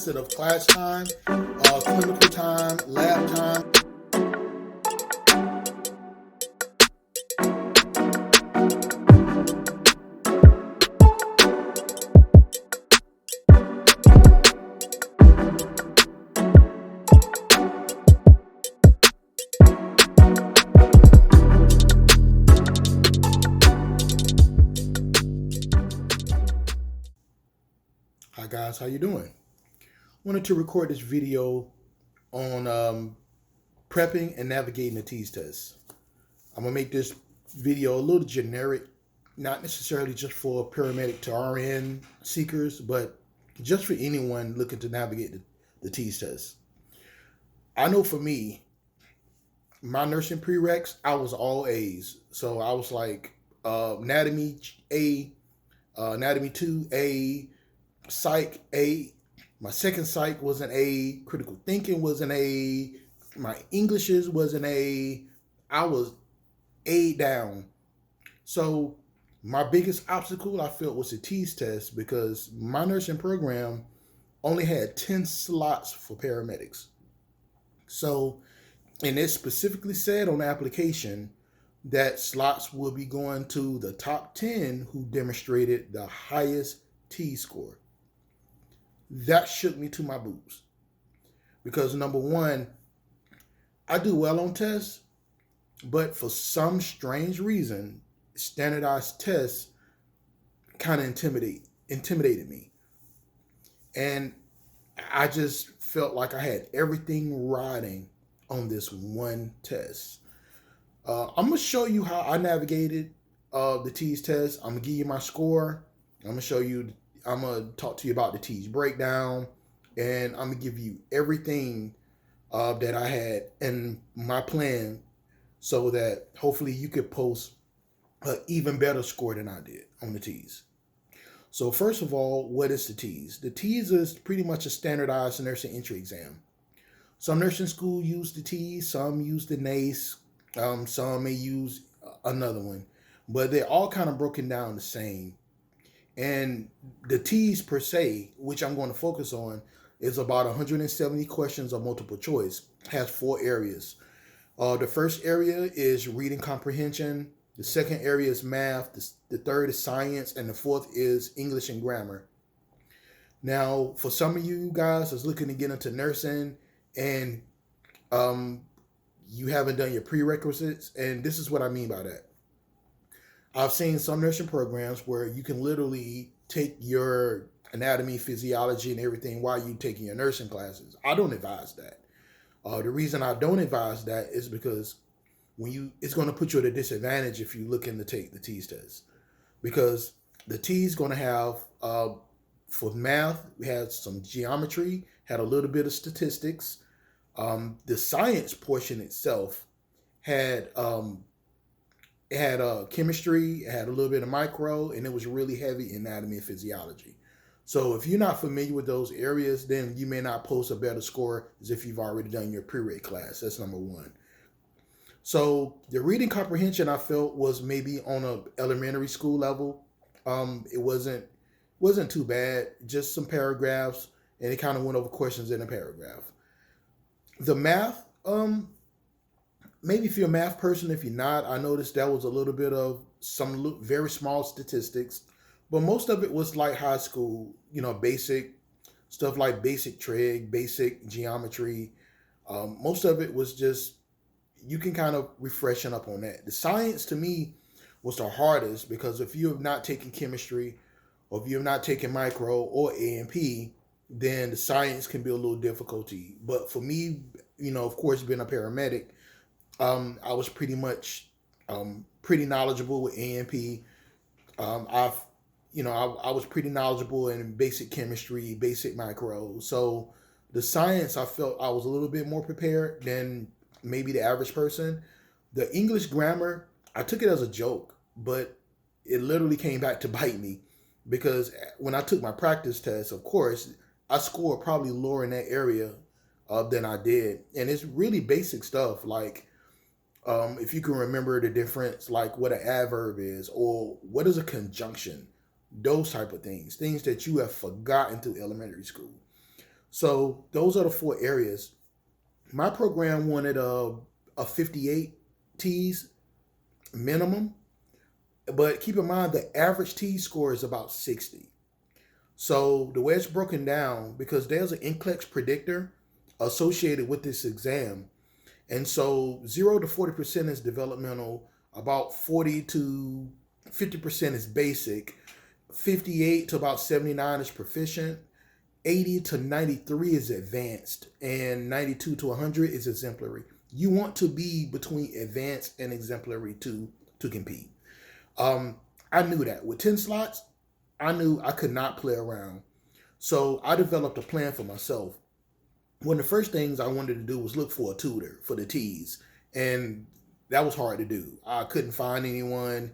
consisted of class time, clinical time, lab time. Hi guys, how you doing? Wanted to record this video on prepping and navigating the TEAS test. I'm gonna make this video a little generic, not necessarily just for paramedic to RN seekers, but just for anyone looking to navigate the TEAS test. I know for me, my nursing prereqs, I was all A's. So I was like anatomy A, anatomy 2 A, psych A. My second psych was an A. Critical thinking was an A. My Englishes was an A. I was A down. So my biggest obstacle I felt was the TEAS test because my nursing program only had 10 slots for paramedics. So, and it specifically said on the application that slots will be going to the top 10 who demonstrated the highest TEAS score. That shook me to my boots because number one, I do well on tests, but for some strange reason, standardized tests kind of intimidated me. And I just felt like I had everything riding on this one test. I'm going to show you how I navigated the TEAS test. I'm going to give you my score. I'm going to talk to you about the TEAS breakdown, and I'm going to give you everything that I had in my plan so that hopefully you could post an even better score than I did on the TEAS. So first of all, what is the TEAS? The TEAS is pretty much a standardized nursing entry exam. Some nursing school use the TEAS, some use the NACE, some may use another one, but they're all kind of broken down the same. And the TEAS per se, which I'm going to focus on, is about 170 questions of multiple choice. Has 4 areas. The first area is reading comprehension. The second area is math. The third is science. And the fourth is English and grammar. Now, for some of you guys that's looking to get into nursing and you haven't done your prerequisites, and this is what I mean by that. I've seen some nursing programs where you can literally take your anatomy, physiology, and everything while you're taking your nursing classes. I don't advise that. The reason I don't advise that is because it's going to put you at a disadvantage if you're looking to take the TEAS test. Because the TEAS is going to have, for math, we had some geometry, had a little bit of statistics. The science portion itself had chemistry, it had a little bit of micro, and it was really heavy anatomy and physiology. So if you're not familiar with those areas, then you may not post a better score as if you've already done your prereq class. That's number one. So the reading comprehension I felt was maybe on a elementary school level. It wasn't too bad, just some paragraphs, and it kind of went over questions in a paragraph. The math, maybe if you're a math person, if you're not, I noticed that was a little bit of some very small statistics, but most of it was like high school, basic stuff like basic trig, basic geometry. Most of it was just, you can kind of refreshen up on that. The science to me was the hardest because if you have not taken chemistry or if you have not taken micro or A&P, then the science can be a little difficulty. But for me, of course, being a paramedic, I was pretty much pretty knowledgeable with A&P. I was pretty knowledgeable in basic chemistry, basic micro. So the science, I felt I was a little bit more prepared than maybe the average person. The English grammar, I took it as a joke, but it literally came back to bite me because when I took my practice test, of course, I scored probably lower in that area than I did. And it's really basic stuff like if you can remember the difference, like what an adverb is or what is a conjunction, those type of things that you have forgotten through elementary school. So those are the 4 areas. My program wanted a 58 TEAS minimum, but keep in mind the average TEAS score is about 60. So the way it's broken down, because there's an NCLEX predictor associated with this exam, and so 0 to 40% is developmental, about 40 to 50% is basic, 58 to about 79 is proficient, 80 to 93 is advanced, and 92 to 100 is exemplary. You want to be between advanced and exemplary to compete. I knew that with 10 slots, I knew I could not play around. So I developed a plan for myself. One of the first things I wanted to do was look for a tutor for the TEAS, and that was hard to do. I couldn't find anyone,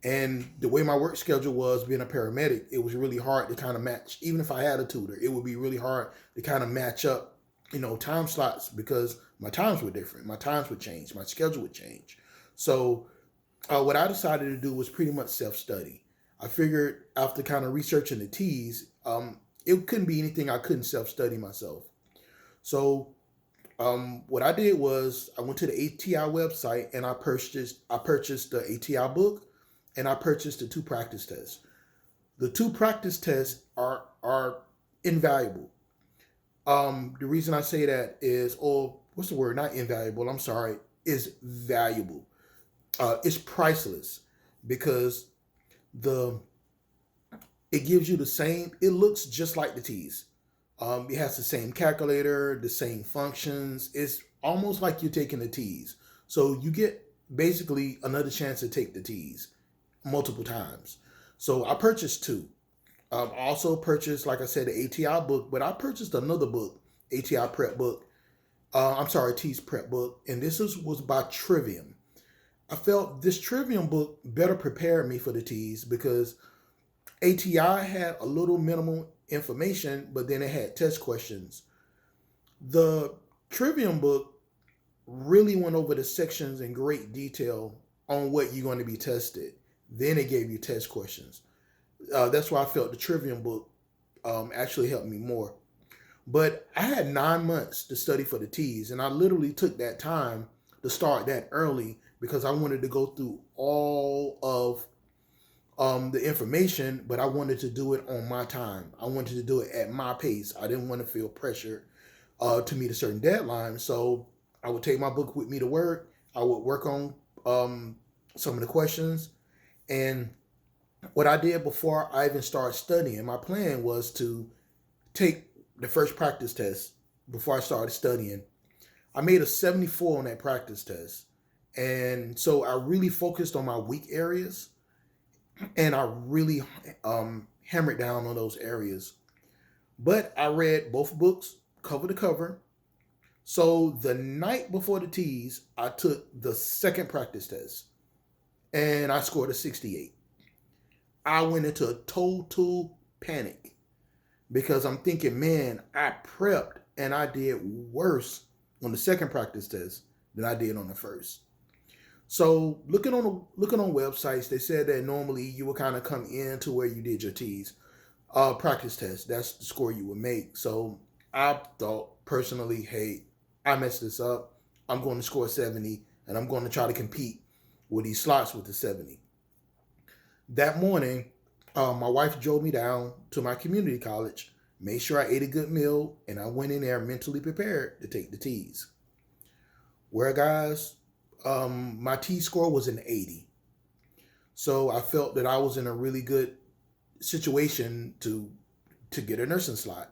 and the way my work schedule was, being a paramedic, it was really hard to kind of match. Even if I had a tutor, it would be really hard to kind of match up, time slots, because my times were different. My times would change. My schedule would change. So what I decided to do was pretty much self-study. I figured after kind of researching the TEAS, it couldn't be anything I couldn't self-study myself. So what I did was I went to the ATI website and I purchased the ATI book, and I purchased the 2 practice tests. The 2 practice tests are invaluable. The reason I say that is, or what's the word? Not invaluable. I'm sorry. Is valuable. It's priceless, because it gives you the same. It looks just like the TEAS. It has the same calculator, the same functions. It's almost like you're taking the TEAS. So you get basically another chance to take the TEAS multiple times. So I purchased 2. I also purchased, like I said, the ATI book, but I purchased another book, ATI prep book. TEAS prep book, and this was by Trivium. I felt this Trivium book better prepared me for the TEAS, because ATI had a little minimal information, but then it had test questions. The Trivium book really went over the sections in great detail on what you're going to be tested. Then it gave you test questions. That's why I felt the Trivium book actually helped me more. But I had 9 months to study for the TEAS, and I literally took that time to start that early, because I wanted to go through all of the information, but I wanted to do it on my time. I wanted to do it at my pace. I didn't want to feel pressure to meet a certain deadline. So I would take my book with me to work. I would work on some of the questions. And what I did before I even started studying, my plan was to take the first practice test before I started studying. I made a 74 on that practice test. And so I really focused on my weak areas, and I really hammered down on those areas. But I read both books cover to cover. So the night before the TEAS, I took the second practice test, and I scored a 68. I went into a total panic, because I'm thinking, man, I prepped and I did worse on the second practice test than I did on the first. So looking on websites, they said that normally you would kind of come into where you did your TEAS practice test. That's the score you would make. So I thought personally, hey, I messed this up. I'm going to score 70, and I'm going to try to compete with these slots with the 70. That morning, my wife drove me down to my community college, made sure I ate a good meal, and I went in there mentally prepared to take the TEAS. Where, guys, my TEAS score was an 80. So I felt that I was in a really good situation to get a nursing slot,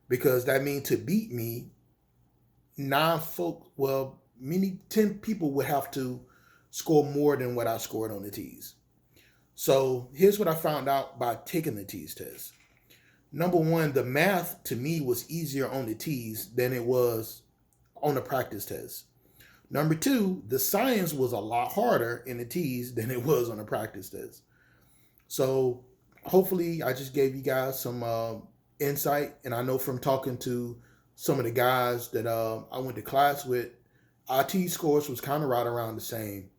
because that means to beat me, 10 people would have to score more than what I scored on the TEAS. So here's what I found out by taking the TEAS test. Number one, the math to me was easier on the TEAS than it was on the practice test. Number two, the science was a lot harder in the TEAS than it was on the practice test. So hopefully I just gave you guys some insight. And I know from talking to some of the guys that I went to class with, our TEAS scores was kind of right around the same.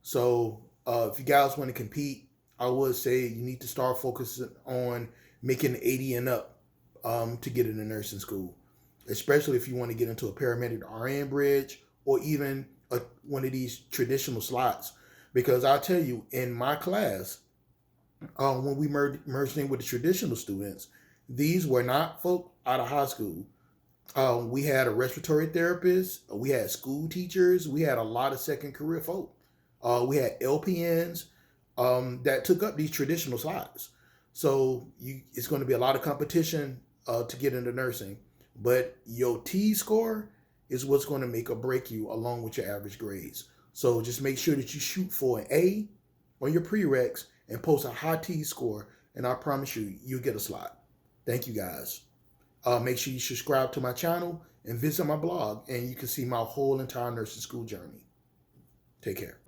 So if you guys want to compete, I would say you need to start focusing on making 80 and up to get into nursing school. especially if you want to get into a paramedic RN bridge or even one of these traditional slots. Because I'll tell you, in my class, when we merged in with the traditional students, these were not folk out of high school. We had a respiratory therapist, we had school teachers, we had a lot of second career folk. We had LPNs that took up these traditional slots. So it's going to be a lot of competition to get into nursing. But your T score is what's going to make or break you along with your average grades. So just make sure that you shoot for an A on your prereqs and post a high T score, and I promise you, you'll get a slot. Thank you guys. Make sure you subscribe to my channel and visit my blog, and you can see my whole entire nursing school journey. Take care.